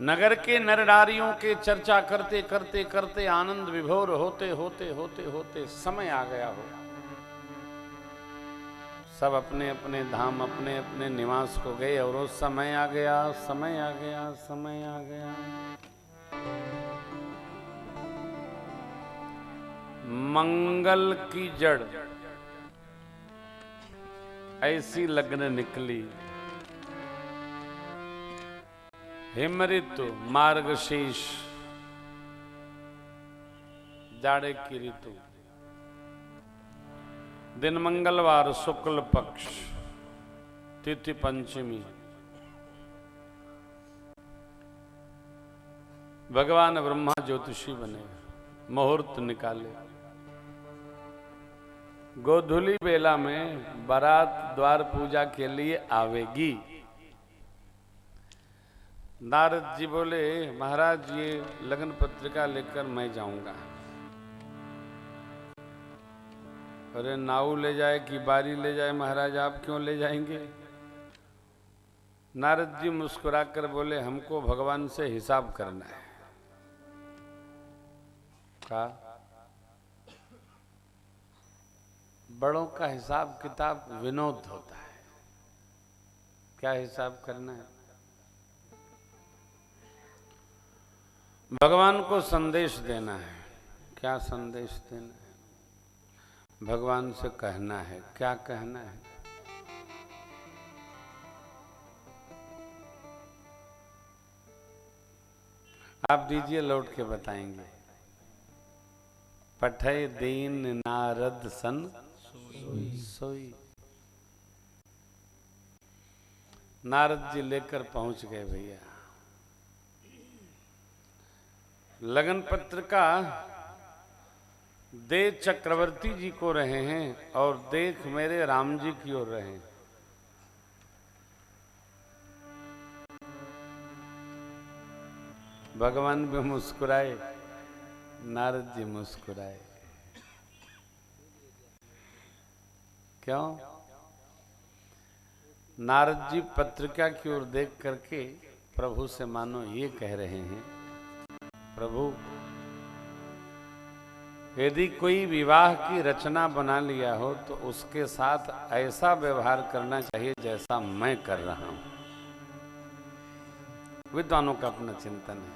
नगर के नर नारियों के चर्चा करते करते करते आनंद विभोर होते होते होते होते समय आ गया हो। सब अपने अपने धाम अपने अपने निवास को गए और वो समय आ गया, समय आ गया, समय आ गया। मंगल की जड़ ऐसी लग्न निकली, हिम ऋतु मार्गशीर्ष जाड़े की ऋतु, दिन मंगलवार शुक्ल पक्ष तिथि पंचमी। भगवान ब्रह्मा ज्योतिषी बने, मुहूर्त निकाले। गोधूली बेला में बारात द्वार पूजा के लिए आवेगी। नारद जी बोले, महाराज ये लगन पत्रिका लेकर मैं जाऊंगा। अरे नाऊ ले जाए कि बारी ले जाए महाराज, आप क्यों ले जाएंगे? नारद जी मुस्कुराकर बोले, हमको भगवान से हिसाब करना है। कहा, बड़ों का हिसाब किताब विनोद होता है, क्या हिसाब करना है? भगवान को संदेश देना है। क्या संदेश देना है? भगवान से कहना है। क्या कहना है? आप दीजिए, लौट के बताएंगे। पठय दीन नारद सन सोई। नारद जी लेकर पहुंच गए भैया। लगन पत्रिका दे चक्रवर्ती जी को रहे हैं और देख मेरे राम जी की ओर रहे हैं। भगवान भी मुस्कुराए, नारद जी मुस्कुराए। क्यों? नारद जी पत्रिका की ओर देख करके प्रभु से मानो ये कह रहे हैं, प्रभु यदि कोई विवाह की रचना बना लिया हो तो उसके साथ ऐसा व्यवहार करना चाहिए जैसा मैं कर रहा हूं। विद्वानों का अपना चिंतन है।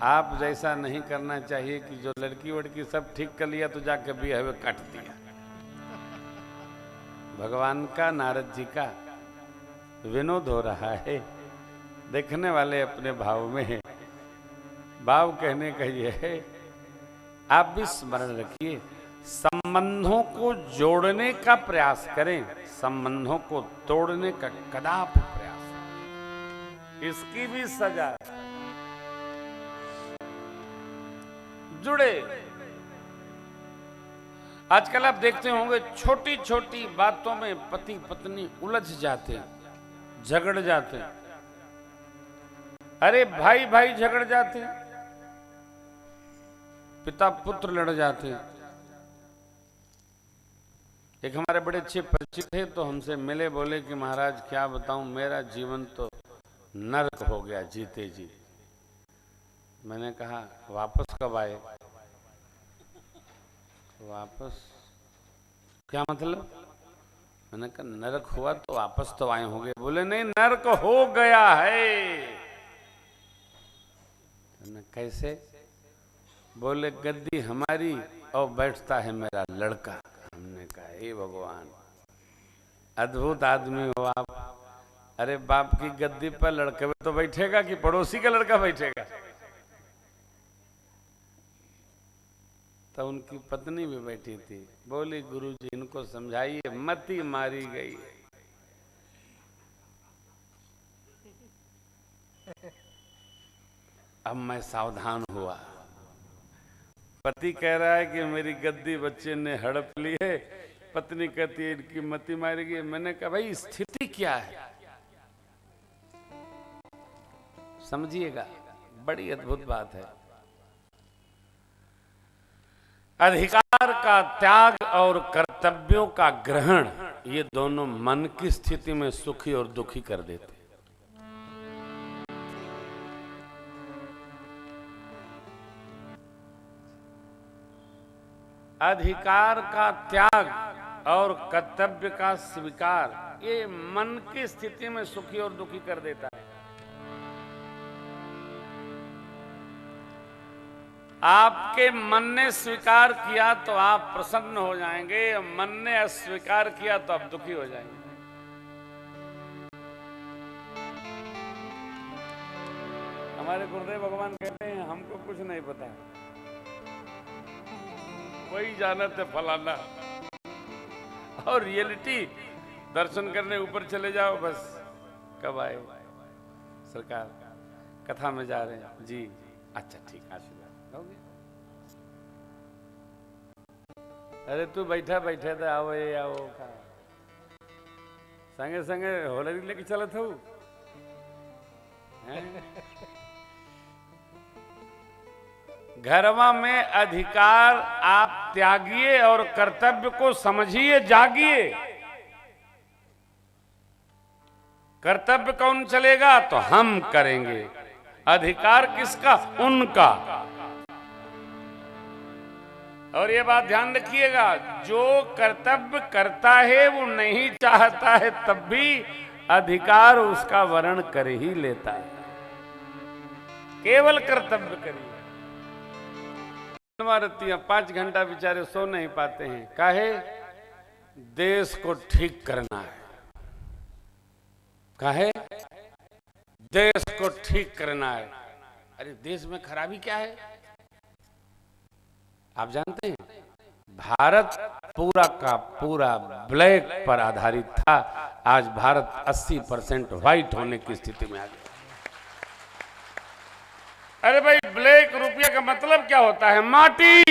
आप जैसा नहीं करना चाहिए कि जो लड़की वड़की सब ठीक कर लिया तो जाकर भी हवे काट दिया। भगवान का, नारद जी का विनोद हो रहा है। देखने वाले अपने भाव में है। भाव कहने का ये है, आप भी स्मरण रखिए, संबंधों को जोड़ने का प्रयास करें, संबंधों को तोड़ने का कदापि प्रयास। इसकी भी सजा। जुड़े। आजकल आप देखते होंगे छोटी छोटी बातों में पति पत्नी उलझ जाते, झगड़ जाते। अरे भाई भाई झगड़ जाते, पिता पुत्र लड़ जाते। एक हमारे बड़े अच्छे परिचित थे तो हमसे मिले, बोले कि महाराज क्या बताऊं, मेरा जीवन तो नरक हो गया जीते जी। मैंने कहा वापस कब आए? वापस क्या मतलब? मैंने कहा नरक हुआ तो वापस तो आए होंगे। बोले नहीं, नरक हो गया है। कैसे? बोले गद्दी हमारी और बैठता है मेरा लड़का। हमने कहा हे भगवान, अद्भुत आदमी हो आप। अरे बाप की गद्दी पर लड़के तो बैठेगा कि पड़ोसी का लड़का बैठेगा? तो उनकी पत्नी भी बैठी थी। बोली गुरुजी इनको समझाइए, मती मारी गई है। अब मैं सावधान हुआ। पति कह रहा है कि मेरी गद्दी बच्चे ने हड़प ली है, पत्नी कहती है इनकी मती मारी गई। मैंने कहा भाई स्थिति क्या है, समझिएगा, बड़ी अद्भुत बात है। अधिकार का त्याग और कर्तव्यों का ग्रहण, ये दोनों मन की स्थिति में सुखी और दुखी कर देते। अधिकार का त्याग और कर्तव्य का स्वीकार, ये मन की स्थिति में सुखी और दुखी कर देता है। आपके मन ने स्वीकार किया तो आप प्रसन्न हो जाएंगे, मन ने अस्वीकार किया तो आप दुखी हो जाएंगे। हमारे गुरुदेव भगवान कहते हैं हमको कुछ नहीं पता, वही जानत है फलाना, और रियलिटी दर्शन करने ऊपर चले जाओ, बस कब आए सरकार, कथा में जा रहे हैं जी, अच्छा ठीक, आशीर्वाद। अरे तू बैठा बैठे तो आओ ये आओ का संगे संगे होलरी लेके चलत हूँ। घरवा में अधिकार आप त्यागिए और कर्तव्य को समझिए, जागिए। कर्तव्य कौन चलेगा तो हम करेंगे, अधिकार किसका? उनका। और ये बात ध्यान रखिएगा, जो कर्तव्य करता है वो नहीं चाहता है तब भी अधिकार उसका वर्ण कर ही लेता है। केवल कर्तव्य करिए। 5 घंटा बेचारे सो नहीं पाते हैं, काहे? देश को ठीक करना है। काहे? देश को ठीक करना है। अरे देश में खराबी क्या है? आप जानते हैं भारत पूरा का पूरा ब्लैक पर आधारित था, आज भारत 80% व्हाइट होने की स्थिति में आ गया। अरे भाई, ब्लैक रुपये का मतलब क्या होता है? माटी।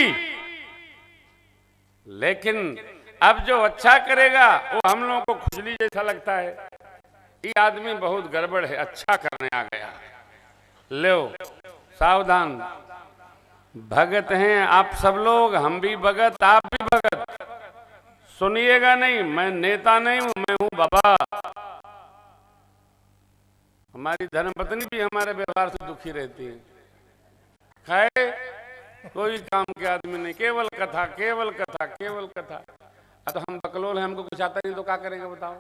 लेकिन अब जो अच्छा करेगा वो हम लोगों को खुजली जैसा लगता है, ये आदमी बहुत गड़बड़ है, अच्छा करने आ गया। लो सावधान, भगत हैं आप सब लोग, हम भी भगत, आप भी भगत। सुनिएगा नहीं, मैं नेता नहीं हूं, मैं हूं बाबा। हमारी धर्मपत्नी भी हमारे व्यवहार से दुखी रहती है। खाए कोई काम के आदमी नहीं, केवल कथा, केवल कथा, केवल कथा। तो हम बकलोल हैं, हमको कुछ आता नहीं तो क्या करेंगे बताओ?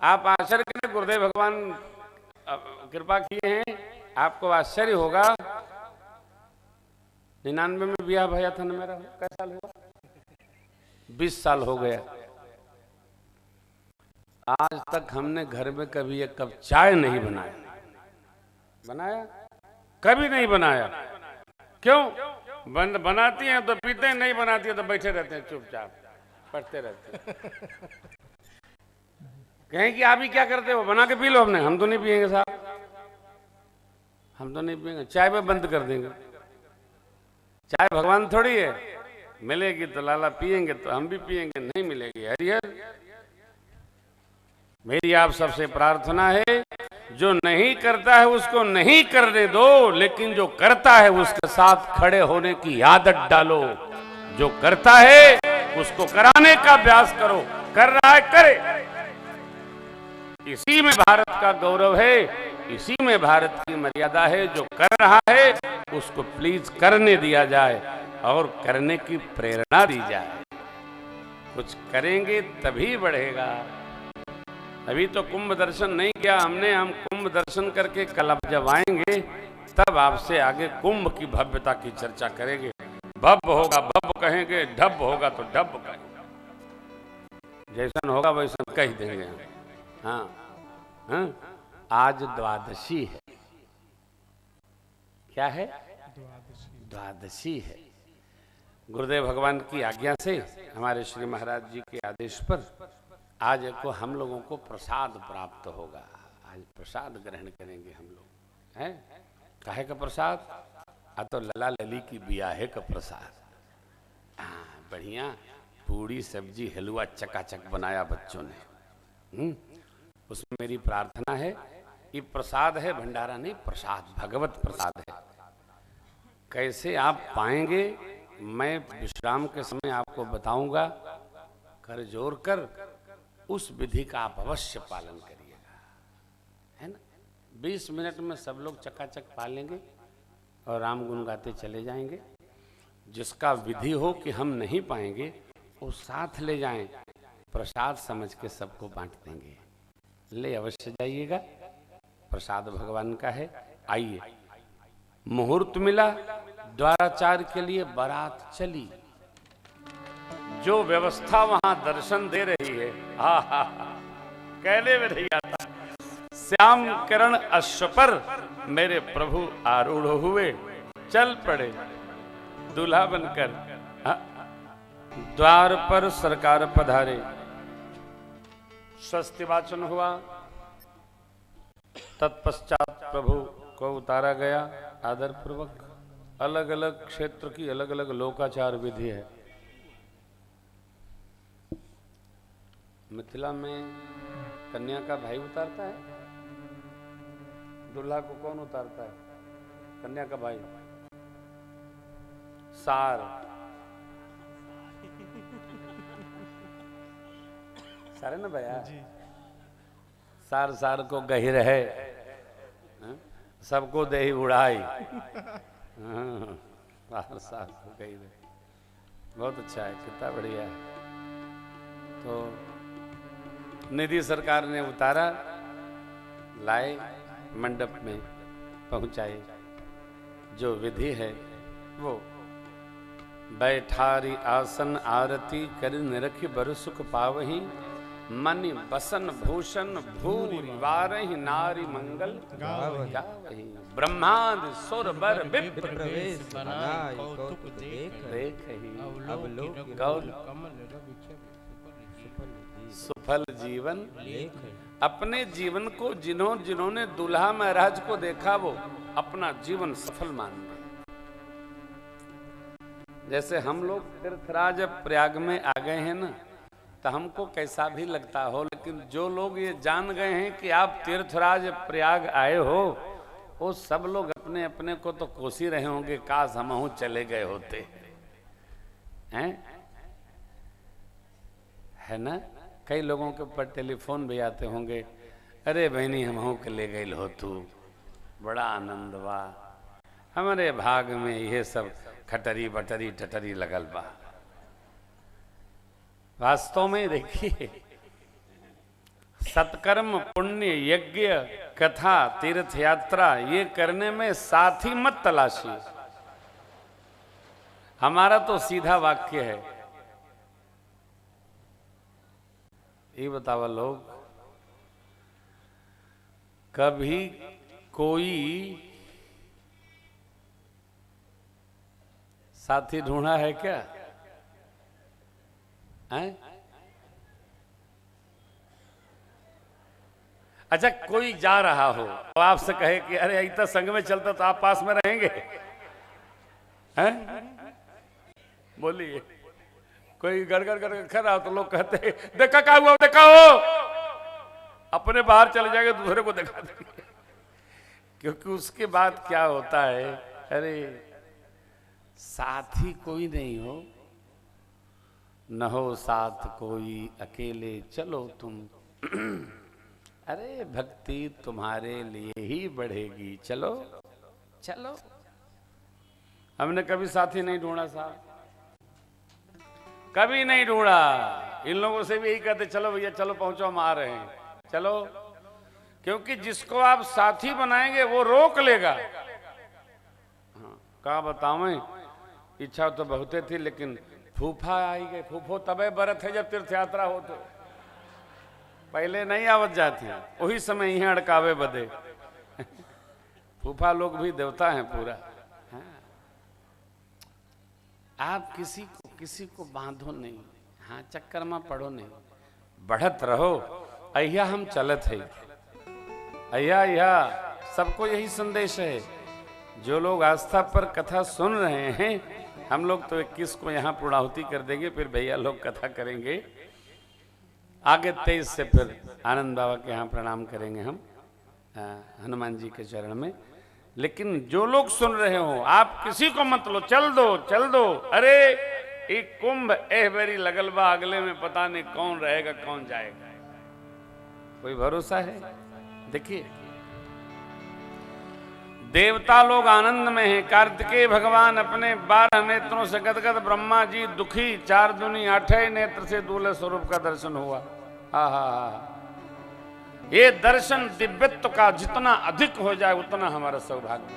आप आश्चर्य करें, गुरुदेव भगवान कृपा किए हैं, आपको आश्चर्य होगा। 99 में ब्याह भया था ना मेरा, कैसा साल हुआ? 20 साल हो गया। आज तक हमने घर में कभी एक कप चाय नहीं बनाया। बनाया? कभी नहीं बनाया। क्यों? बनाती हैं तो पीते हैं, नहीं बनाती है तो बैठे रहते हैं चुपचाप, पढ़ते रहते हैं। कहें कि आप ही क्या करते हो, बना के पी लो। हमने, हम तो नहीं पिएंगे साहब, हम तो नहीं पिएंगे, चाय में बंद कर देंगे। चाय भगवान थोड़ी है, मिलेगी तो लाला पिएंगे, तो हम भी पिएंगे, नहीं मिलेगी हरिहर। मेरी आप सबसे प्रार्थना है, जो नहीं करता है उसको नहीं करने दो, लेकिन जो करता है उसके साथ खड़े होने की आदत डालो। जो करता है उसको कराने का अभ्यास करो, कर रहा है करे। इसी में भारत का गौरव है, इसी में भारत की मर्यादा है। जो कर रहा है उसको प्लीज करने दिया जाए और करने की प्रेरणा दी जाए। कुछ करेंगे तभी बढ़ेगा। अभी तो कुंभ दर्शन नहीं किया हमने, हम कुंभ दर्शन करके कल जब आएंगे तब आपसे आगे कुंभ की भव्यता की चर्चा करेंगे। भव्य होगा भव्य कहेंगे, ढब होगा तो ढब कहेंगे, जैसन होगा वैसन कह देंगे। हाँ हाँ, आज द्वादशी है। क्या है? द्वादशी है। गुरुदेव भगवान की आज्ञा से, हमारे श्री महाराज जी के आदेश पर आज को हम लोगों को प्रसाद प्राप्त होगा। आज प्रसाद ग्रहण करेंगे हम लोग। हैं? काहे का प्रसाद? तो लला लली की ब्याहे का प्रसाद। हाँ, बढ़िया पूड़ी सब्जी हलवा चकाचक बनाया बच्चों ने। उसमें मेरी प्रार्थना है, ये प्रसाद है, भंडारा नहीं, प्रसाद, भगवत प्रसाद है। कैसे आप पाएंगे मैं विश्राम के समय आपको बताऊंगा। कर जोर कर उस विधि का आप अवश्य पालन करिएगा, है ना? 20 मिनट में सब लोग चकाचक पा लेंगे और राम गुण गाते चले जाएंगे। जिसका विधि हो कि हम नहीं पाएंगे वो साथ ले जाएं, प्रसाद समझ के सबको बांट देंगे। ले अवश्य जाइएगा, प्रसाद भगवान का है। आइए, मुहूर्त मिला, द्वाराचार के लिए बारात चली। जो व्यवस्था वहां दर्शन दे रही है, हा हा कहने में नहीं आता। श्याम किरण अश्व पर मेरे प्रभु आरूढ़ हुए, चल पड़े दूल्हा बनकर। द्वार पर सरकार पधारे, स्वस्ति वाचन हुआ। तत्पश्चात प्रभु को उतारा गया आदर पूर्वक। अलग अलग क्षेत्र की अलग अलग लोकाचार विधि है। मिथिला में कन्या का भाई उतारता है, दूल्हा को कौन उतारता है? कन्या का भाई। सार सारे ना भैया, सार सार को गही रहे, सबको देही उड़ाई। सार सार को गही रहे, बहुत अच्छा है, कितना बढ़िया है। तो निधि सरकार ने उतारा, लाए मंडप में पहुंचाए। जो विधि है वो बैठारी आसन आरती कर निरखी बर सुख पावही, मनि बसन भूषण भूरि वारहि नारी मंगल गावही। ब्रह्मादि सुर बर विप्र प्रवेश बनाय कौतुक देखहि, अवलोकि गौर सुफल जीवन लेख। अपने जीवन को जिन्होंने दूल्हा महाराज को देखा वो अपना जीवन सफल मान गए। जैसे हम लोग तीर्थराज प्रयाग में आ गए हैं ना, तो हमको कैसा भी लगता हो, लेकिन जो लोग ये जान गए हैं कि आप तीर्थराज प्रयाग आए हो, वो सब लोग अपने अपने को तो कोस ही रहे होंगे, काश हमहू चले गए होते हैं, है ना। कई लोगों के ऊपर टेलीफोन भी आते होंगे, अरे बहनी हमहू के ले गए हो, तू बड़ा आनंद बा, हमारे भाग में ये सब खटरी बटरी टटरी लगल बा। वास्तव में देखिए, सत्कर्म पुण्य यज्ञ कथा तीर्थ यात्रा ये करने में साथी मत तलाशी। हमारा तो सीधा वाक्य है, ये बतावा लोग, कभी कोई साथी ढूंढा है क्या? हैं? अच्छा, कोई जा रहा हो तो आपसे कहे कि अरे इतना संग में चलता तो आप पास में रहेंगे? हैं? बोलिए। कोई गड़गड़ गड़गड़ कर रहा हो तो लोग कहते हैं देखा क्या हुआ, देखा हो, अपने बाहर चले जाएंगे, दूसरे को दिखा देंगे। क्योंकि उसके बाद क्या होता है, अरे साथी कोई नहीं हो, न हो साथ कोई अकेले चलो तुम, अरे भक्ति तुम्हारे लिए ही बढ़ेगी, चलो चलो। हमने कभी साथी नहीं ढूंढा साहब, कभी नहीं ढूंढा। इन लोगों से भी यही कहते चलो भैया चलो पहुंचो, हम आ रहे हैं, चलो। क्योंकि जिसको आप साथी बनाएंगे वो रोक लेगा। हाँ, कहा बताऊं, इच्छा तो बहुते थी, लेकिन फूफा आई गए। फूफो तबे बरत है जब तीर्थ यात्रा हो, तो पहले नहीं आवत जाते हैं, वही समय यहीं अड़कावे बदे। फूफा लोग भी देवता हैं पूरा। हाँ। आप किसी को बांधो नहीं, हाँ चक्कर में पड़ो नहीं, बढ़त रहो। अहिया हम चलत है, अहिया सबको यही संदेश है। जो लोग आस्था पर कथा सुन रहे हैं, हम लोग तो 21 को यहाँ पूर्णाहुति कर देंगे, फिर भैया लोग कथा करेंगे। आगे 23 से फिर आनंद बाबा के यहाँ प्रणाम करेंगे हम हनुमान जी के चरण में। लेकिन जो लोग सुन रहे हो, आप किसी को मत लो, चल दो चल दो। अरे एक कुंभ एहबेरी लगल बा, अगले में पता नहीं कौन रहेगा कौन जाएगा, कोई भरोसा है? देखिए, देवता लोग आनंद में हैं। कार्तिकेय भगवान अपने 12 नेत्रों से गदगद, ब्रह्मा जी दुखी, 4 दूनी 8 नेत्र से दूल्हे स्वरूप का दर्शन हुआ। हा हा हा। ये दर्शन दिव्यत्व का जितना अधिक हो जाए उतना हमारा सौभाग्य।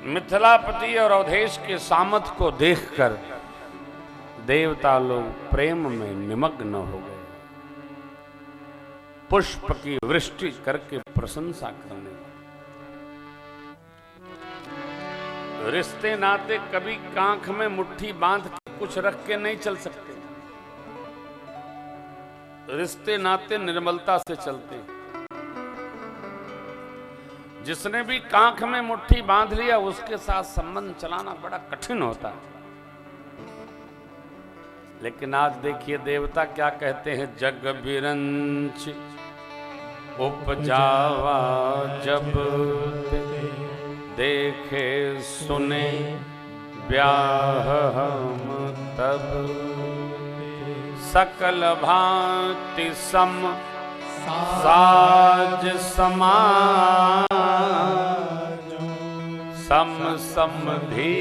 मिथिलापति और अवधेश के सामर्थ को देखकर देवता लोग प्रेम में निमग्न हो गए, पुष्प की वृष्टि करके प्रशंसा करने लगे। रिश्ते नाते कभी कांख में मुट्ठी बांध के कुछ रख के नहीं चल सकते। रिश्ते नाते निर्मलता से चलते हैं। जिसने भी कांख में मुट्ठी बांध लिया उसके साथ संबंध चलाना बड़ा कठिन होता है। लेकिन आज देखिए देवता क्या कहते हैं, जग बिरंच उपजावा जब देखे सुने ब्याह हम तब, सकल भांति सम साज समाज सम समधी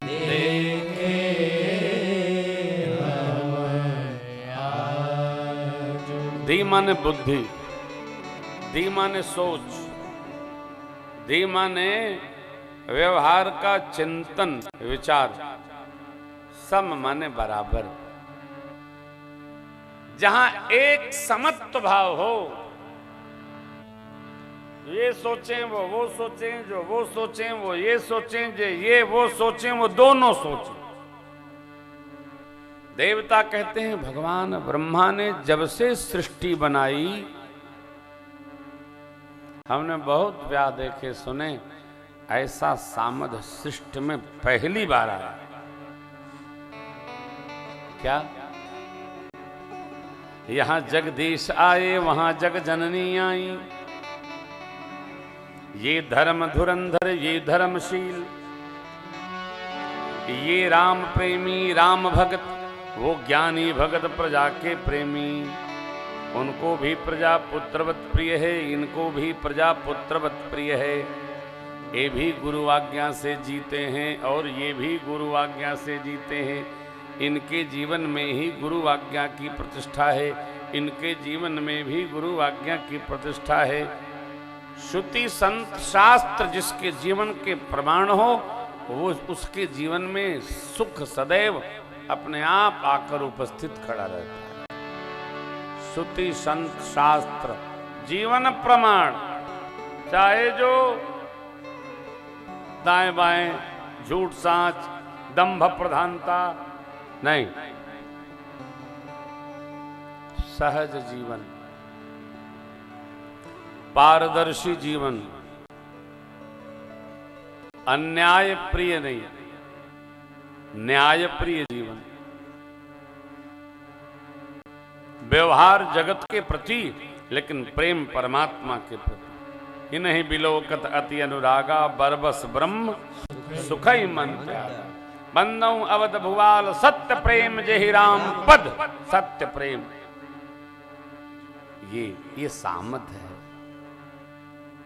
देखे। धी माने बुद्धि, धी माने सोच, धी माने व्यवहार का चिंतन विचार, सम माने बराबर। जहां एक समत्व भाव हो, ये सोचें वो सोचें, जो वो सोचें वो ये सोचें, जो ये वो सोचें वो दोनों सोचें। देवता कहते हैं भगवान ब्रह्मा ने जब से सृष्टि बनाई, हमने बहुत ब्याह देखे सुने, ऐसा सामद सृष्टि में पहली बार आया। क्या? यहां जगदीश आए, वहां जग जननी आई। ये धर्म धुरंधर, ये धर्मशील, ये राम प्रेमी, राम भगत, वो ज्ञानी भगत प्रजा के प्रेमी। उनको भी प्रजा पुत्रवत प्रिय है, इनको भी प्रजा पुत्रवत प्रिय है। ये भी गुरु आज्ञा से जीते हैं और ये भी गुरु आज्ञा से जीते हैं। इनके जीवन में ही गुरु आज्ञा की प्रतिष्ठा है, इनके जीवन में भी गुरु आज्ञा की प्रतिष्ठा है। श्रुति संत शास्त्र जिसके जीवन के प्रमाण हो, वो उसके जीवन में सुख सदैव अपने आप आकर उपस्थित खड़ा रहता है। श्रुति संत शास्त्र जीवन प्रमाण, चाहे जो दाएं बाएं, झूठ सांच, दंभ प्रधानता नहीं, सहज जीवन, पारदर्शी जीवन, अन्याय प्रिय नहीं, न्याय प्रिय जीवन, व्यवहार जगत के प्रति लेकिन प्रेम परमात्मा के प्रति। इन्हीं बिलोकत अति अनुरागा, बरबस ब्रह्म सुखई मन प्यारा। बंदौ अवध भुवाल सत्य प्रेम जेहि राम पद, सत्य प्रेम। ये सामत है।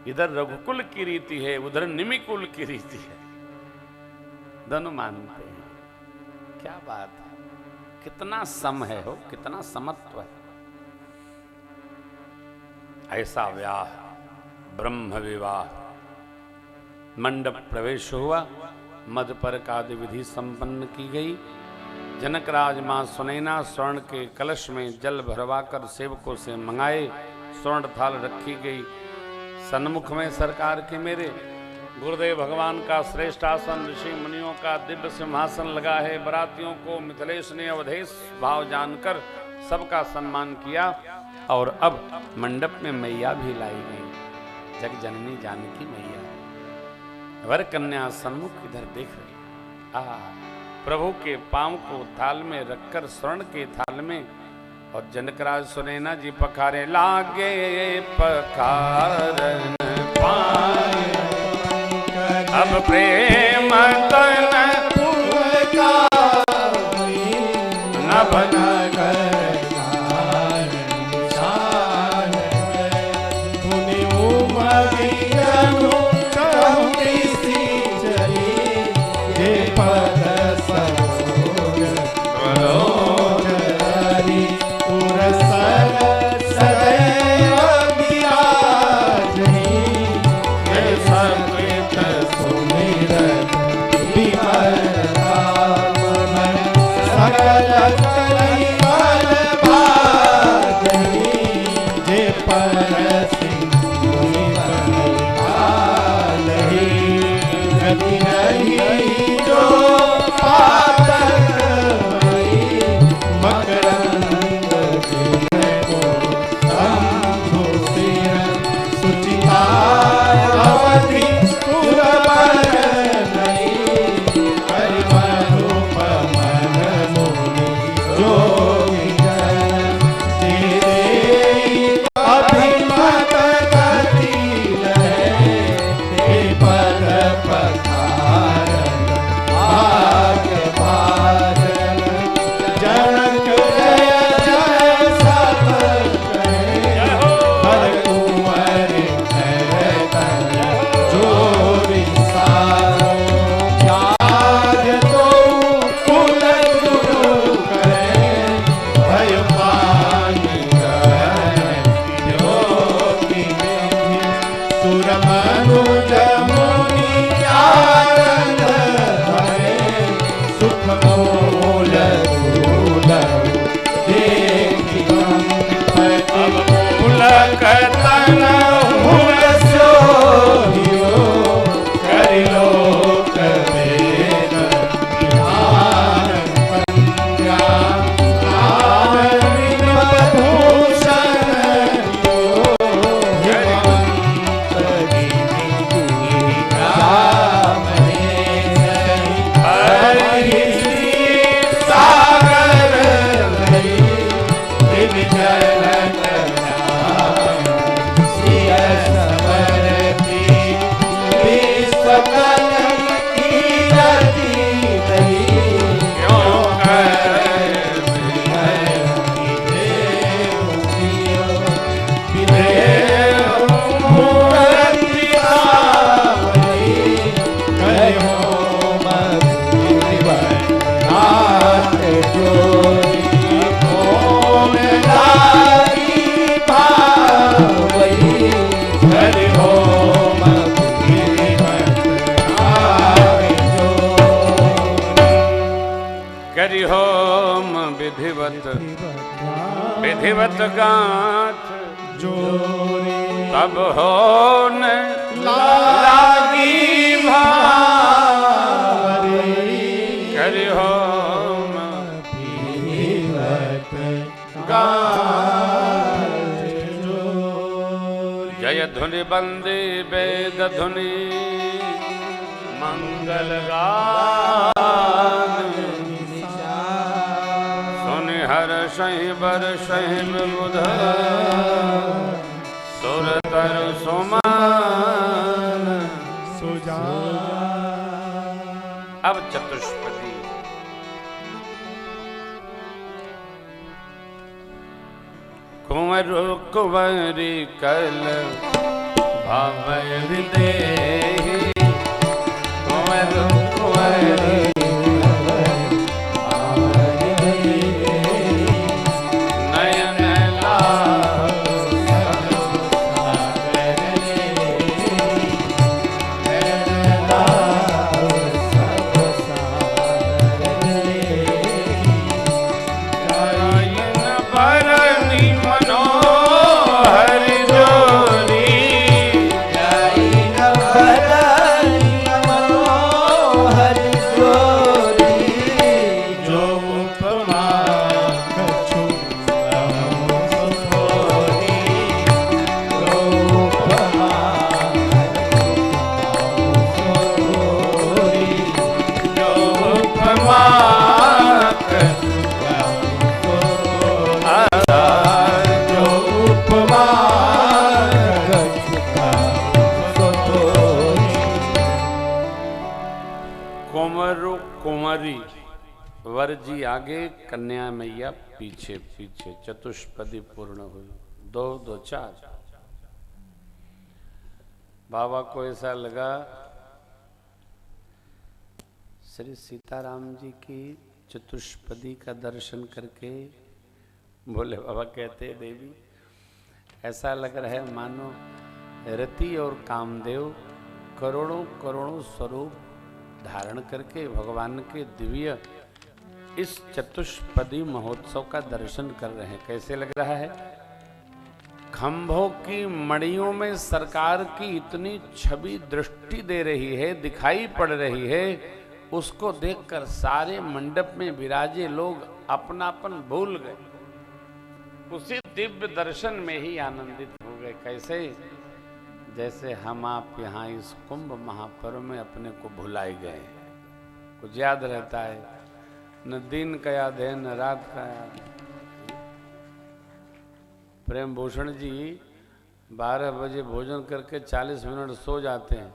इधर रघुकुल की रीति है, उधर निमिकुल की रीति है, दोनों मानते हैं। क्या बात है, कितना सम है हो, कितना समत्व है। ऐसा व्याह, ब्रह्म विवाह, मंडप प्रवेश हुआ, मधुपर्क आदि विधि संपन्न की गई। जनकराज मां सुनैना स्वर्ण के कलश में जल भरवाकर सेवकों से मंगाए, स्वर्ण थाल रखी गई। सन्मुख में सरकार के मेरे गुरुदेव भगवान का श्रेष्ठ आसन, ऋषि मुनियों का दिव्य सिंहासन लगा है। बरातियों को मिथिलेश ने अवधेश भाव जानकर सबका सम्मान किया। और अब मंडप में मैया भी लाई गई, जग जननी जानकी मैया। वर कन्या सन्मुख इधर देख रही। प्रभु के पांव को थाल में रखकर स्वर्ण के थाल में, और जनकराज सुनैना जी पखारे, लागे पखारन पाए अब प्रेम तन नभ मनुज मुनि आनंद भये सुख मूल दूल देखि गणपति पुलक तन हुए सोहियो करि लोक वेद विधान पंजा आनंद भूषण यो हेमंत गिरि राम हरि सागर भई विजय करि होम विधिवत विधिवत गांठ जोरे तब होन लागी भारी करि होम विधिवत गाठ जोरे जय धुनि बंदी वेद धुनि मंगल गान सुनि हर सहि बर सहि बुध सुर तर सुमान सुजा अब चतुष्पदी कुंवर कुंवरी कल भावै हृदय कुंवर कुंवरी नयन भरनी मनोहर जोरी मनोहर जोरी जो उपमा कछु सोनी जो उपमा सोनी जो उपमा कछु जो उपमा कुंवरु कुंवरी वर जी आगे कन्या मैया पीछे पीछे चतुष्पदी पूर्ण हुई 2 2 4। बाबा को ऐसा लगा श्री सीताराम जी की चतुष्पदी का दर्शन करके बोले बाबा कहते देवी ऐसा लग रहा है मानो रति और कामदेव करोड़ों करोड़ों स्वरूप धारण करके भगवान के दिव्य इस चतुष्पदी महोत्सव का दर्शन कर रहे हैं। कैसे लग रहा है? खंभों की मड़ियों में सरकार की इतनी छवि दृष्टि दे रही है, दिखाई पड़ रही है, उसको देखकर सारे मंडप में विराजे लोग अपनापन भूल गए, उसी दिव्य दर्शन में ही आनंदित हो गए। कैसे? जैसे हम आप यहाँ इस कुंभ महापर्व में अपने को भुलाए गए। कुछ याद रहता है, न दिन का याद है न रात का याद है। प्रेम भूषण जी 12 बजे भोजन करके 40 मिनट सो जाते हैं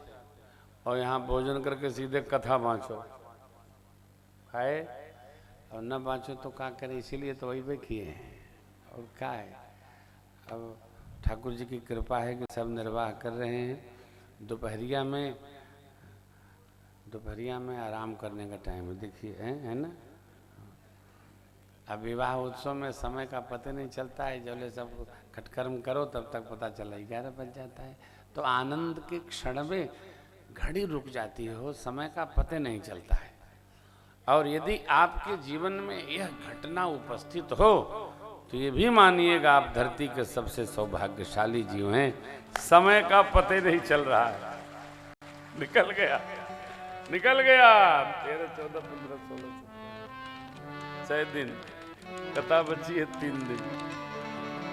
और यहाँ भोजन करके सीधे कथा बाँचो, खाए और न बाँचो तो क्या करें, इसीलिए तो वही पे किए हैं। और क्या है, अब ठाकुर जी की कृपा है कि सब निर्वाह कर रहे हैं। दोपहरिया में आराम करने का टाइम है, देखिए है ना। अब विवाह उत्सव में समय का पता नहीं चलता है, जब सब खटकर्म करो तब तक पता चला 11 बज जाता है। तो आनंद के क्षण में घड़ी रुक जाती हो, समय का पता नहीं चलता है। और यदि आपके जीवन में यह घटना उपस्थित हो तो ये भी मानिएगा आप धरती के सबसे सौभाग्यशाली जीव हैं। समय का पता ही नहीं चल रहा है, निकल गया 13, 14, 15, 16 6 दिन कथा बची है, 3 दिन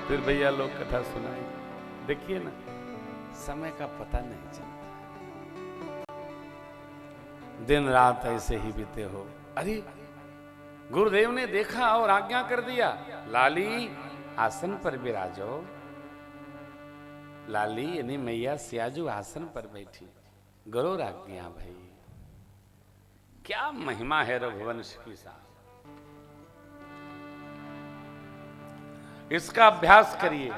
फिर भैया लोग कथा सुनाएंगे। देखिए ना, समय का पता नहीं चलता, दिन रात ऐसे ही बीते हो। अरे गुरुदेव ने देखा और आज्ञा कर दिया, लाली आसन पर विराजो। लाली यानी मैया सियाजू आसन पर बैठी, गुरु आज्ञा। भाई क्या महिमा है रघुवंश की साहब, इसका अभ्यास करिए।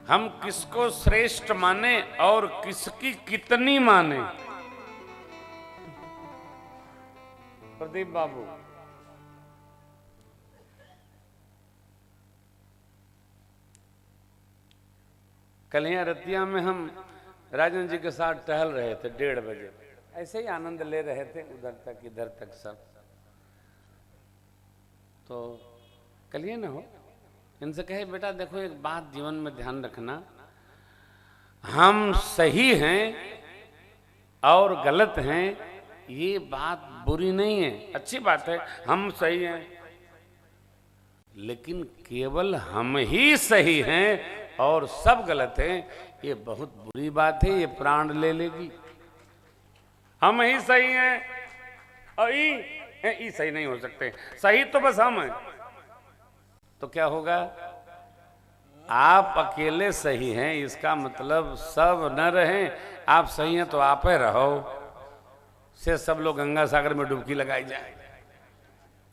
हम किसको श्रेष्ठ माने और किसकी कितनी माने। प्रदीप बाबू, कल यहाँ रतिया में हम राजन जी के साथ टहल रहे थे 1:30 बजे, ऐसे ही आनंद ले रहे थे, उधर तक इधर तक सब। तो कलिए ना हो, इनसे कहे बेटा देखो एक बात जीवन में ध्यान रखना, हम सही हैं और गलत हैं ये बात बुरी नहीं है, अच्छी बात है, हम सही हैं, लेकिन केवल हम ही सही हैं और सब गलत हैं ये बहुत बुरी बात है, ये प्राण ले लेगी। हम ही सही हैं और ई सही नहीं हो सकते, सही तो बस हम हैं। तो क्या होगा, आप अकेले सही हैं इसका मतलब सब न रहें, आप सही हैं तो आप ही रहो, से सब लोग गंगा सागर में डुबकी लगाई जाए,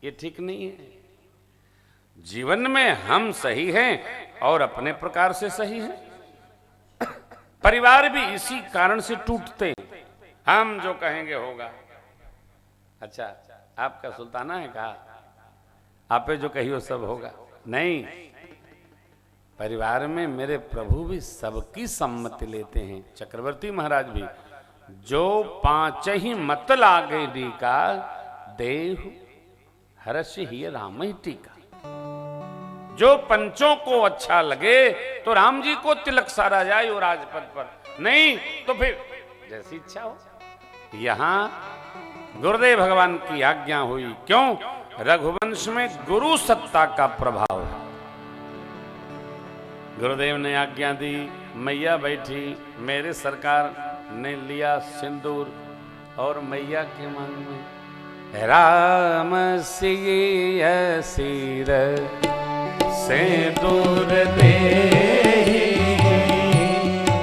ये ठीक नहीं है। जीवन में हम सही हैं और अपने प्रकार से सही हैं। परिवार भी इसी कारण से टूटते हैं, हम जो कहेंगे होगा। अच्छा, आपका सुल्ताना है कहा आपे जो कहियो सब होगा, नहीं, परिवार में मेरे प्रभु भी सबकी सम्मति लेते हैं। चक्रवर्ती महाराज भी, जो 5 ही मत लागे टीका, देहु हर्ष ही राम ही टीका। जो पंचों को अच्छा लगे तो राम जी को तिलक सारा जाए और राजपद पर, नहीं तो फिर जैसी इच्छा हो। यहां गुरुदेव भगवान की आज्ञा हुई, क्यों? रघुवंश में गुरु सत्ता का प्रभाव है। गुरुदेव ने आज्ञा दी, मैया बैठी, मेरे सरकार ने लिया सिंदूर और मैया के मांग में राम सिय सिर सिंदूर दे,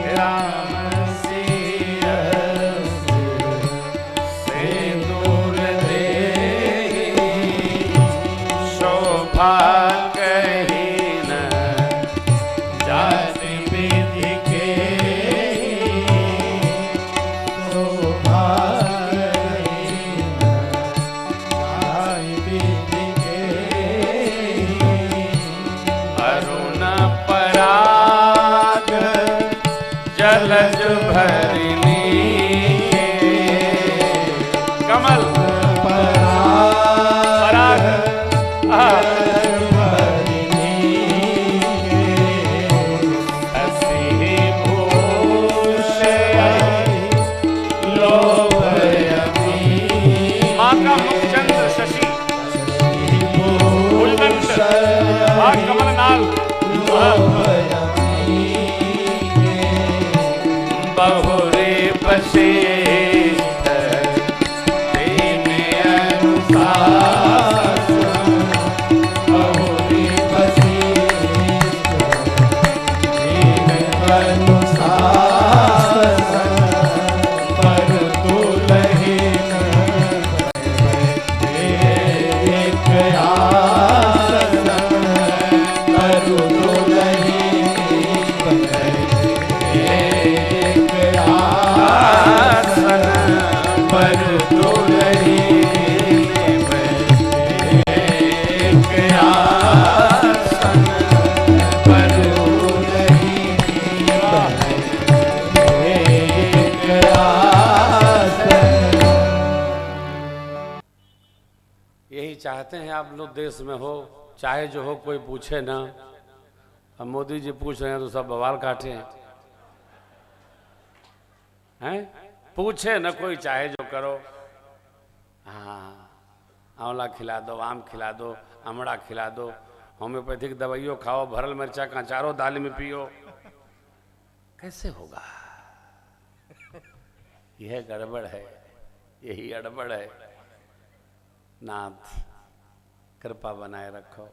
राम सिय सिंदूर दे, शोभा कहीं न जाति विधि के, शोभा कहीं न जाति विधि के, अरुण पराग जलज भरिणी, कमल पराग भरिणी, हसी भूष लोभयमी, माँ का मुखचंद्र शशि उल्लंघ कमल नाल, बहुरे वशिष्ठ तेने अनुसार, बहुरे वशिष्ठ तेने अनुसार, पर दुलहिन एक आसन, पर दुलहिन एक आसन, चाहते हैं आप लोग देश में हो, चाहे जो हो कोई पूछे ना। अब मोदी जी पूछ रहे हैं तो सब बवाल काटे हैं, पूछे न कोई, चाहे जो करो। हाँ, आंवला खिला दो, आम खिला दो, अमड़ा खिला दो, होम्योपैथिक दवाइयों खाओ, भरल मिर्चा का अचारो दाल में पियो, कैसे होगा? यह गड़बड़ है, यही गड़बड़ है। नाथ कृपा बनाए रखो।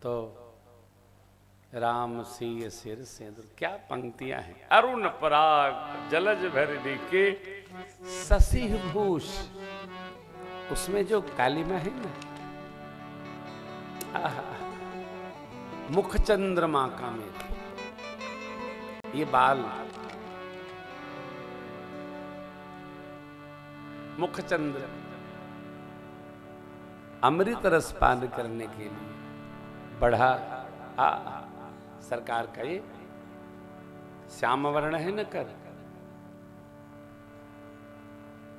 तो राम सीय सिर सिंदूर, क्या पंक्तियां हैं। अरुण पराग जलज भरदी के शशि भूष, उसमें जो कालिमा है ना, मुख चंद्रमा का मेरे, ये बाल मुख चंद्र, अमृत रस पान करने के लिए बढ़ा सरकार का ये श्याम वर्ण है न, कर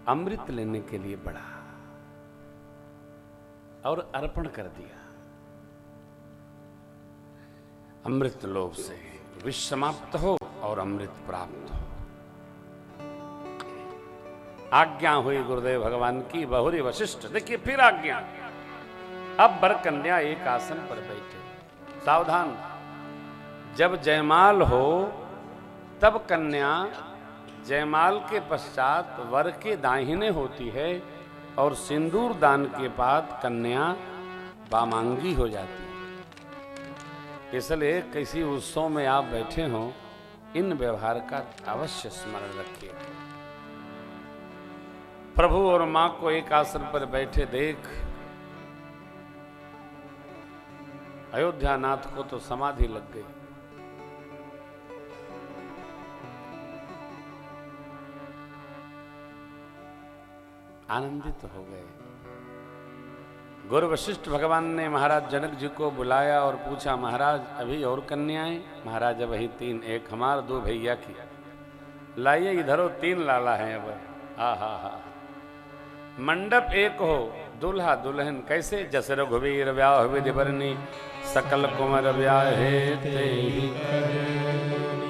अमृत लेने के लिए बढ़ा और अर्पण कर दिया। अमृत लोभ से विष समाप्त हो और अमृत प्राप्त हो। आज्ञा हुई गुरुदेव भगवान की, बहुरी वशिष्ठ। देखिए फिर आज्ञा। अब वर कन्या एक आसन पर बैठे। सावधान, जब जयमाल हो तब कन्या जयमाल के पश्चात वर के दाहिने होती है और सिंदूर दान के बाद कन्या वामांगी हो जाती है। इसलिए किसी उत्सव में आप बैठे हो, इन व्यवहार का अवश्य स्मरण रखिए। प्रभु और मां को एक आसन पर बैठे देख अयोध्यानाथ को तो समाधि लग गई। आनंदित हो गए। गुरु वशिष्ठ भगवान ने महाराज जनक जी को बुलाया और पूछा, महाराज अभी और कन्याएं? महाराज वही 3, एक हमार 2 भैया की। लाइए इधरो 3 लाला हैं अब। हा। मंडप एक हो, दुल्हा दुल्हन कैसे? जस रघुवीर व्याह विधि बरनी, सकल कुंवर व्याहे तेहि।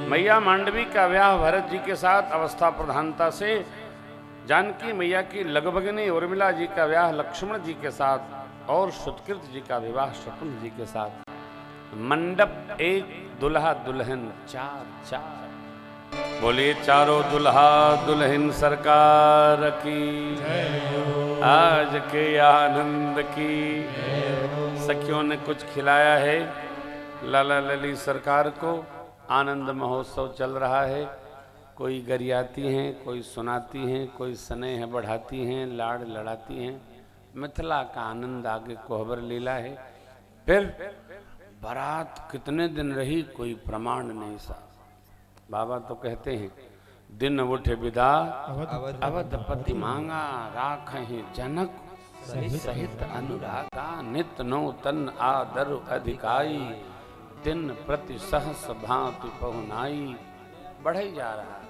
मैया मांडवी का व्याह भरत जी के साथ अवस्था प्रधानता से, जानकी मैया की लगभगनी उर्मिला जी का व्याह लक्ष्मण जी के साथ, और सुतकृत जी का विवाह शकुन जी के साथ। मंडप एक, दुल्हा दुल्हन 4। बोलिए चारों दुल्हा दुल्हन सरकार की, आज के आनंद की। सखियों ने कुछ खिलाया है लाला लली सरकार को। आनंद महोत्सव चल रहा है। कोई गरियाती हैं, कोई सुनाती हैं, कोई स्नेह बढ़ाती हैं, लाड़ लड़ाती हैं। मिथिला का आनंद आगे कोहबर लीला है। फिर बारात कितने दिन रही कोई प्रमाण नहीं सा। बाबा तो कहते हैं, दिन उठे विदा अवधपति मांगा, राखहि जनक सहित अनुरागा। नित नौतन आदर अधिकाई, दिन प्रति सहस भांति पहुनाई। बढ़ ही जा रहा है।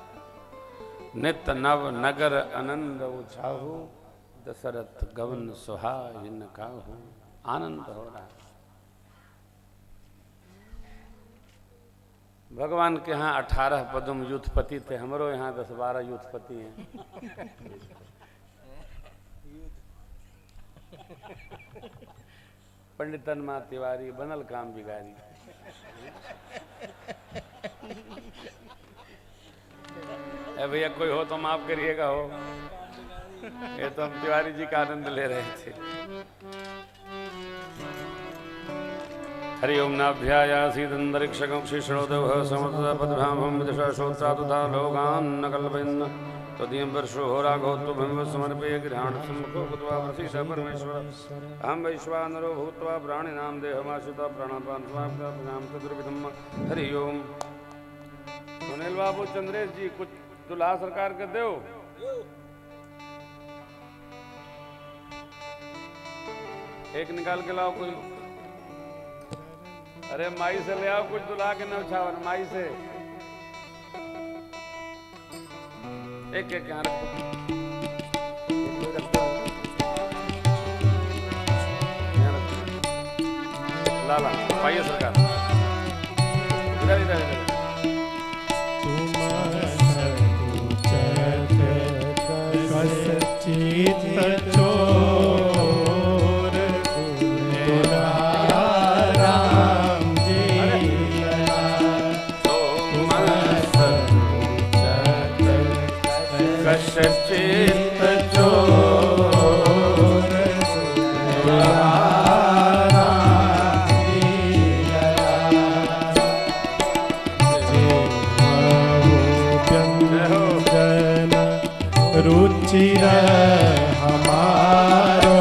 नित नव नगर आनंद उछाहु, दशरथ गवन सुहाइन काहू। आनंद हो रहा है। भगवान के यहाँ 18 पद्म यूथपति थे, हमरो यहाँ 10-12 यूथपति हैं। पंडित तन्मा तिवारी बनल काम बिगारी। भैया कोई हो तो माफ करिएगा हो, ये तो हम तिवारी जी का आनंद ले रहे थे। हरि ओम नाभ्यायासीदंतरिक्षकं शिष्णोदेव समर्पदभ्यामं विदुषा श्रोत्रादुधा लोकान् कल्पयन् तदीयं वर्षो हो राघवत्व भूमिं समर्पये गृहाण सम्मुखो भूत्वा प्रसीद परमेश्वर। अहं वैश्वानरो भूत्वा प्राणिनां देहमाश्रिता प्राणापान समाप्ता प्रणाम तदुर्विधम्। हरि ओम। सुनील बाबू चंद्रेश जी कुछ दुल्हा सरकार कर दो। एक निकाल के लाओ कोई। अरे माई से ले आओ कुछ दुल्हा के नौछावर, माई से एक यहाँ रखो। लाला पाइए सरकार इधर इधर इधर चित चोर राम जी कश चित चोर रुचिर हमारो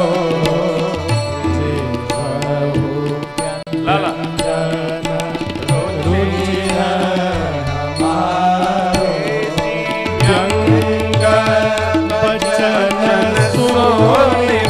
लाला रुचिर हमारो व्यंग बचन सुनि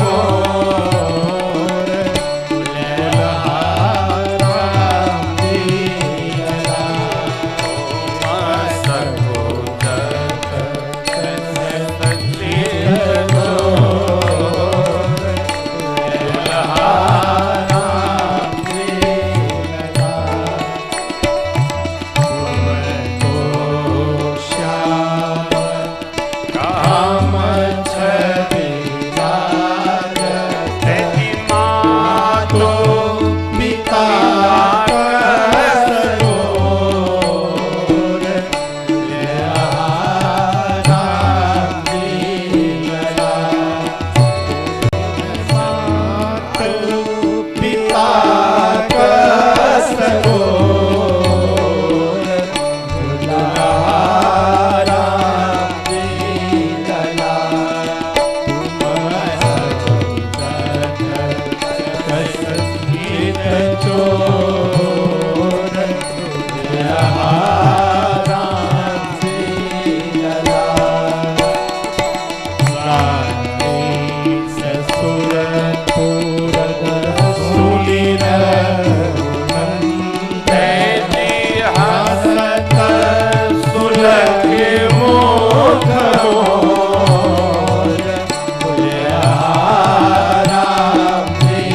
मोर राम दिया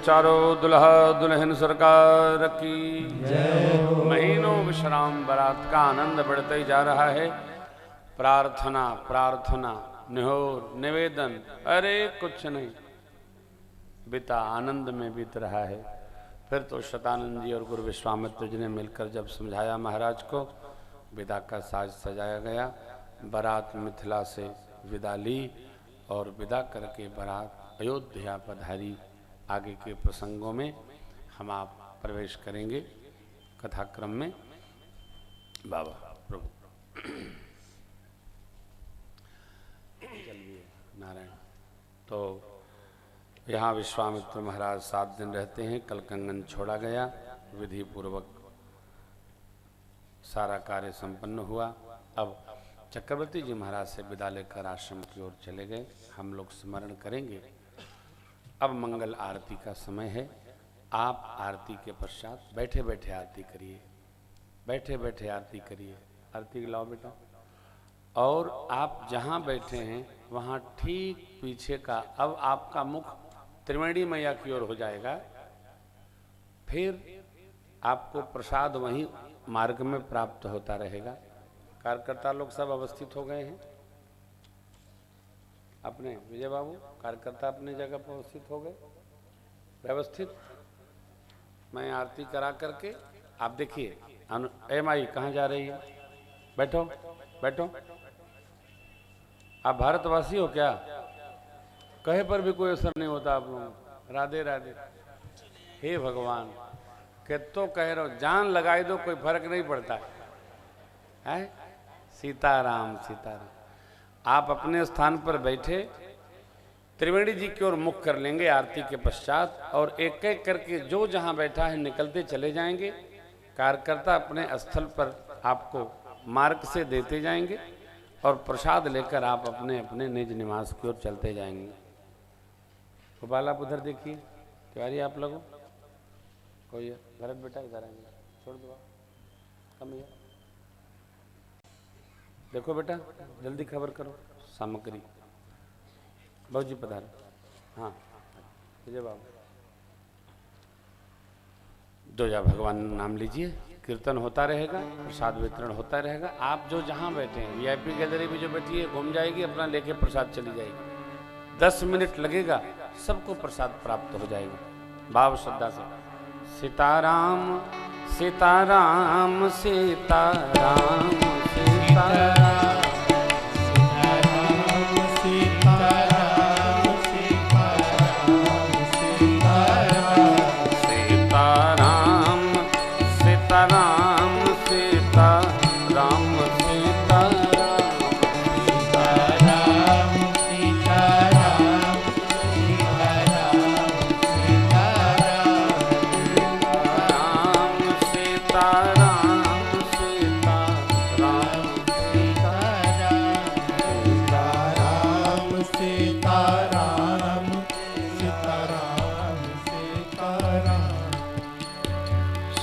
चारों दुल्हा दुल्हन सरकार की महीनों विश्राम बारात का आनंद बढ़ते जा रहा है। प्रार्थना प्रार्थना निहोर निवेदन, अरे कुछ नहीं, बिता आनंद में बीत रहा है। फिर तो शतानंद जी और गुरु विश्वामित्र जी ने मिलकर जब समझाया महाराज को, विदा का साज सजाया गया। बारात मिथिला से विदा ली और विदा करके बारात अयोध्या पधारी। आगे के प्रसंगों में हम आप प्रवेश करेंगे कथाक्रम में। बाबा प्रभु चलिए नारायण। तो यहाँ विश्वामित्र महाराज 7 दिन रहते हैं। कल कंगन छोड़ा गया, विधि पूर्वक सारा कार्य संपन्न हुआ। अब चक्रवर्ती जी महाराज से विदा लेकर आश्रम की ओर चले गए। हम लोग स्मरण करेंगे। अब मंगल आरती का समय है। आप आरती के पश्चात बैठे बैठे आरती करिए, बैठे बैठे आरती करिए। आरती लाओ बेटा। और आप जहाँ बैठे हैं वहाँ ठीक पीछे का, अब आपका मुख त्रिवेणी मैया की ओर हो जाएगा। फिर आपको प्रसाद वहीं मार्ग में प्राप्त होता रहेगा। कार्यकर्ता लोग सब अवस्थित हो गए हैं अपने, विजय बाबू कार्यकर्ता अपने जगह पर अवस्थित हो गए, व्यवस्थित। मैं आरती करा करके आप देखिए। ए माई कहाँ जा रही है? बैठो बैठो। आप भारतवासी हो क्या? कहे पर भी कोई असर नहीं होता आप लोगों। राधे राधे। हे भगवान, कि तो कह रहा हूं जान लगाई दो, कोई फर्क नहीं पड़ता है। सीताराम सीताराम। आप अपने स्थान पर बैठे त्रिवेणी जी की ओर मुख कर लेंगे आरती के पश्चात, और एक एक करके जो जहां बैठा है निकलते चले जाएंगे। कार्यकर्ता अपने स्थल पर आपको मार्ग से देते जाएंगे और प्रसाद लेकर आप अपने अपने निज निवास की ओर चलते जाएंगे। गोपाल आप उधर देखिए। तिवारी आप लोगों कोई है? भरत बेटा इधर आएंगे, छोड़ दो कम है। देखो बेटा जल्दी खबर करो सामग्री। बहुत जी पधारो। हाँ विजय बाबू, जो जा भगवान नाम लीजिए, कीर्तन होता रहेगा, प्रसाद वितरण होता रहेगा। आप जो जहाँ बैठे हैं, वीआईपी गैलरी भी जो बैठी है घूम जाएगी, अपना लेके प्रसाद चली जाएगी। 10 मिनट लगेगा, सबको प्रसाद प्राप्त हो जाएगा। भाव श्रद्धा से सीताराम सीताराम सीताराम सीताराम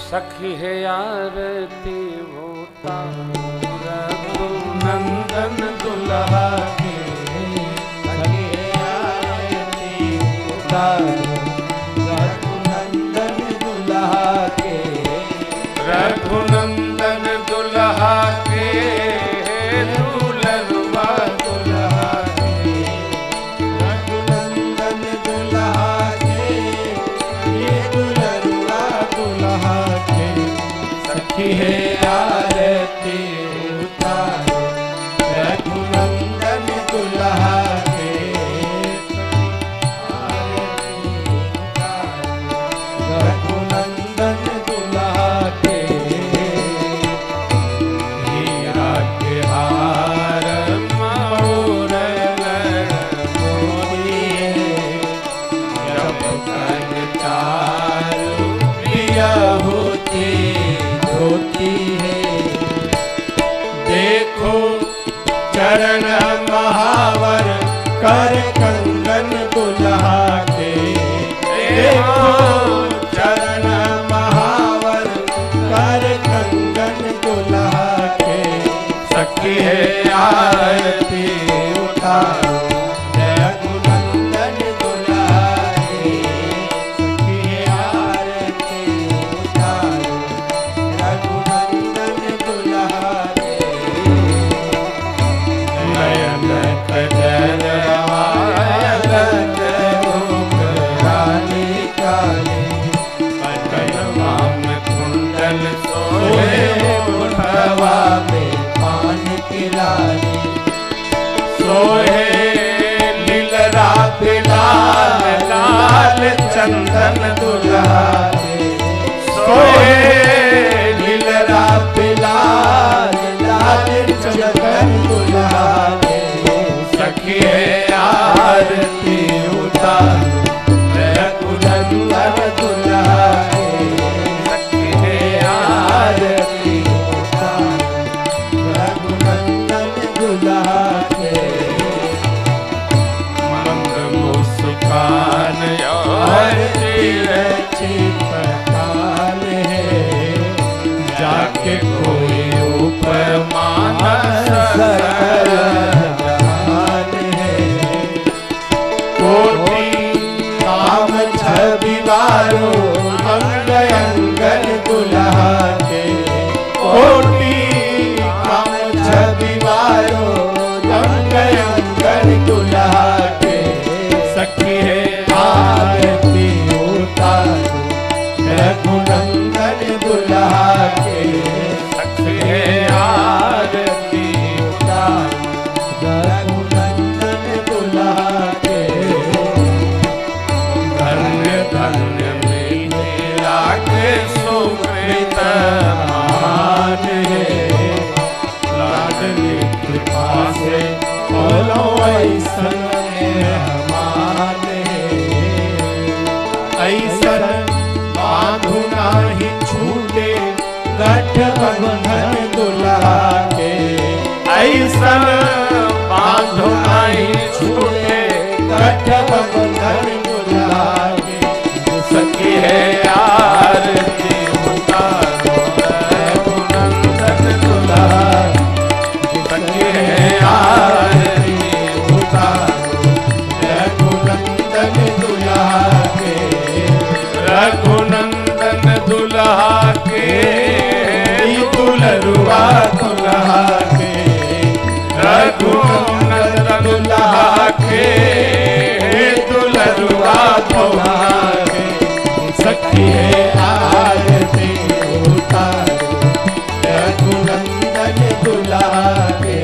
सखी है आरती होता रघुनंदन दुल्हा के। सखी है आरती होता रघुनंदन दुल्हा के। रघुनंदन दुल्हा के दुल्हनवा दुल्हा के। रघुनंदन दुल्हा के ये दुल्हनवा दुल्हा के। सखी है आरती उतारो रघुनंदन दुल्हा के। आरती उतारो रघुनंदन दुल्हा के। हीरा के हार मोर मोरिए जब कर चारू प्रिया होती होती है। देखो चरण महावर कर कंगन दुल्हा के। देखो चरण महावर कर कंगन दुल्हा के। सखी है आरती उतारो रघुनंदन दुल्हा के। सखी है आरती उतारो रघुनंदन दुल्हा के। नयन कजरवा अलग रूप रानी काली। कनवा में कुंडल सोहे उठवा में पान की लाली। सोहे लीलरा पे लाल लाल चंदन दुल्हा के। सोहे लीलरा पे लाल लाल चंदन दुल्हा के। सखी है आरती उतारो रघुनंदन दुल्हा के सखी है आरती उतारो रघुनंदन दुल्हा के मंद मुस्कान और चित्रकाल है जाके कोई उपमा सकल जहान है कोटि काम छवि बारो अंग अंगन दुल्हा के कोटि काम छवि बारो अंग अंगन दुल्हा के सखी है आरती उतारो रघुनंदन दुल्हा के सखी है आरती उतारो रघुनंदन दुल्हा के धन्य धन्य मिथिला के सुकृत मान है लाडली कृपा से बोलो ऐसन मान है ऐसन बांधु नाही छूटे गठबंधन दुल्हा के ऐसन बांधो नहीं छूटे गठबंधन दुल्हा के सखी है आरती उतारो रघुनंदन दुल्हा सखी है आरती उतारो रघुनंदन दुल्हा के रघुनंदन दुल्हा के दुलरुआ दुल्हा के रघुनंदन दुल्हा के दुलरुआ दुल्हा के सखी है आरती उतारो रघुनंदन दुल्हा के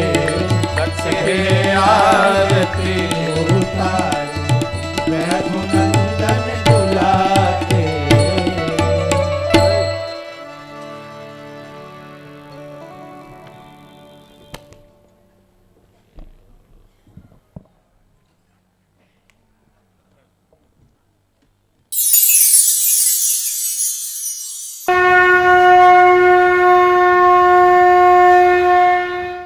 सखी है आरती उतारो